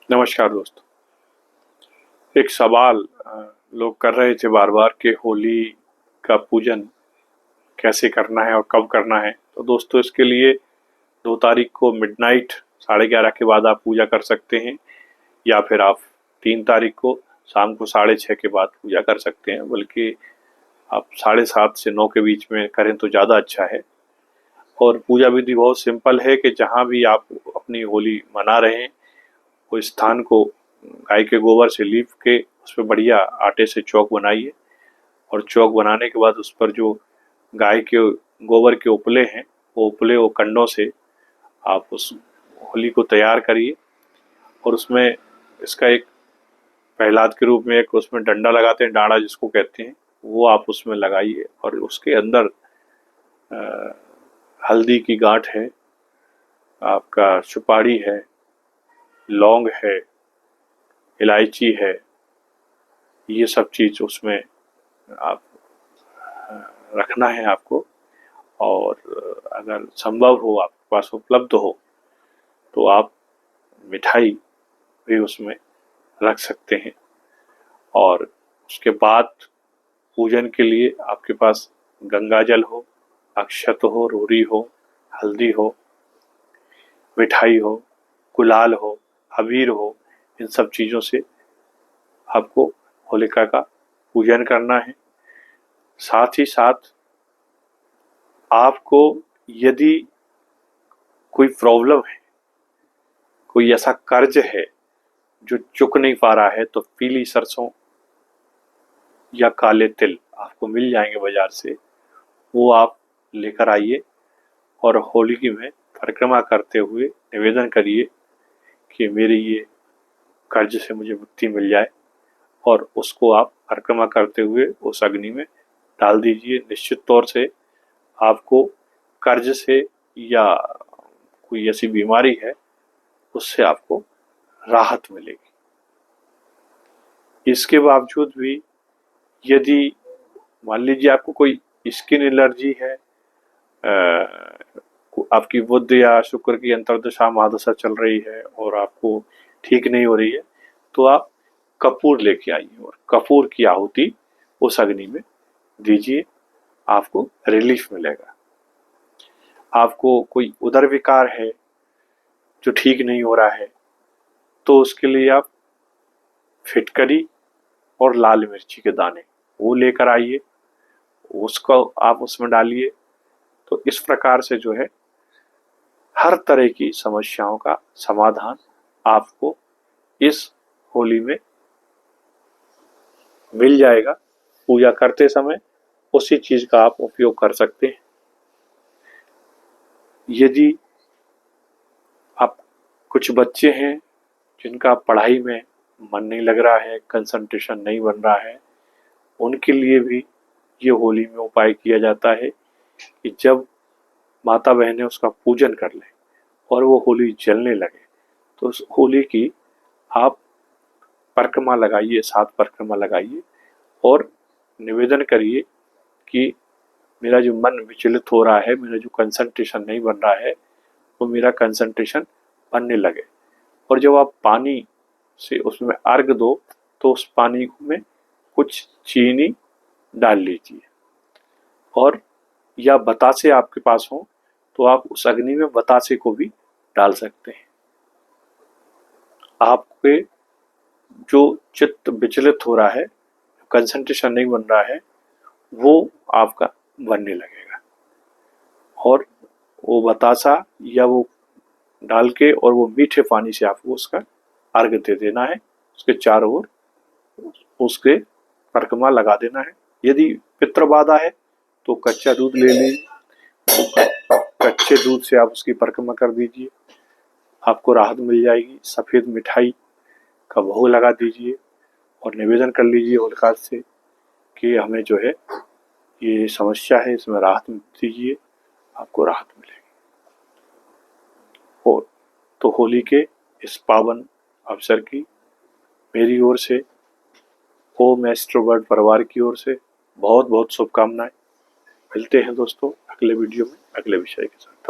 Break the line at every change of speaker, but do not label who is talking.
नमस्कार दोस्तों। एक सवाल लोग कर रहे थे बार बार कि होली का पूजन कैसे करना है और कब करना है। तो दोस्तों, इसके लिए 2 तारीख को मिडनाइट 11:30 के बाद आप पूजा कर सकते हैं, या फिर आप 3 तारीख को शाम को 6:30 के बाद पूजा कर सकते हैं। बल्कि आप 7:30 से 9 के बीच में करें तो ज़्यादा अच्छा है। और पूजा विधि बहुत सिंपल है कि जहाँ भी आप अपनी होली मना रहे हैं वो स्थान को गाय के गोबर से लीप के उस पर बढ़िया आटे से चौक बनाइए। और चौक बनाने के बाद उस पर जो गाय के गोबर के उपले हैं, वो उपले वो कंडों से आप उस होली को तैयार करिए। और उसमें इसका एक प्रहलाद के रूप में एक उसमें डंडा लगाते हैं, डांडा जिसको कहते हैं, वो आप उसमें लगाइए। और उसके अंदर हल्दी की गांठ है, आपका सुपारी है, लौंग है, इलायची है, ये सब चीज उसमें आप रखना है आपको। और अगर संभव हो, आपके पास उपलब्ध हो, तो आप मिठाई भी उसमें रख सकते हैं। और उसके बाद पूजन के लिए आपके पास गंगा जल हो, अक्षत हो, रोरी हो, हल्दी हो, मिठाई हो, गुलाल हो, अबीर हो, इन सब चीज़ों से आपको होलिका का पूजन करना है। साथ ही साथ आपको यदि कोई प्रॉब्लम है, कोई ऐसा कर्ज है जो चुक नहीं पा रहा है, तो पीली सरसों या काले तिल आपको मिल जाएंगे बाजार से, वो आप लेकर आइए और होली में परिक्रमा करते हुए निवेदन करिए कि मेरे ये कर्ज से मुझे मुक्ति मिल जाए। और उसको आप परिक्रमा करते हुए उस अग्नि में डाल दीजिए। निश्चित तौर से आपको कर्ज से या कोई ऐसी बीमारी है उससे आपको राहत मिलेगी। इसके बावजूद भी यदि मान लीजिए आपको कोई स्किन एलर्जी है, आपकी बुध या शुक्र की अंतर्दशा महादशा चल रही है और आपको ठीक नहीं हो रही है, तो आप कपूर लेके आइए और कपूर की आहुति उस अग्नि में दीजिए, आपको रिलीफ मिलेगा। आपको कोई उदर विकार है जो ठीक नहीं हो रहा है, तो उसके लिए आप फिटकरी और लाल मिर्ची के दाने वो लेकर आइए, उसको आप उसमें डालिए। तो इस प्रकार से जो है हर तरह की समस्याओं का समाधान आपको इस होली में मिल जाएगा। पूजा करते समय उसी चीज का आप उपयोग कर सकते हैं। यदि आप कुछ बच्चे हैं जिनका पढ़ाई में मन नहीं लग रहा है, कंसंट्रेशन नहीं बन रहा है, उनके लिए भी ये होली में उपाय किया जाता है कि जब माता बहनें उसका पूजन कर लें और वो होली जलने लगे, तो उस होली की आप परिक्रमा लगाइए, 7 परिक्रमा लगाइए और निवेदन करिए कि मेरा जो मन विचलित हो रहा है, मेरा जो कंसंट्रेशन नहीं बन रहा है, वो मेरा कंसंट्रेशन बनने लगे। और जब आप पानी से उसमें अर्घ दो, तो उस पानी में कुछ चीनी डाल लीजिए। और या बतासे आपके पास हो तो आप उस अग्नि में बतासे को भी डाल सकते हैं। आपके जो चित्त विचलित हो रहा है, कंसंट्रेशन नहीं बन रहा है, वो आपका बनने लगेगा। और वो बतासा या वो डाल के और वो मीठे पानी से आपको उसका अर्घ दे देना है। उसके चारों ओर उसके परिक्रमा लगा देना है। यदि पितृबाधा है तो कच्चा दूध ले लीजिए, कच्चे दूध से आप उसकी परिक्रमा कर दीजिए, आपको राहत मिल जाएगी। सफेद मिठाई का भोग लगा दीजिए और निवेदन कर लीजिए होलिका से कि हमें जो है ये समस्या है, इसमें राहत दीजिए, आपको राहत मिलेगी। और तो होली के इस पावन अवसर की मेरी ओर से, होम एस्ट्रो बर्ड परिवार की ओर से बहुत बहुत शुभकामनाएं। मिलते हैं दोस्तों अगले वीडियो में अगले विषय के साथ।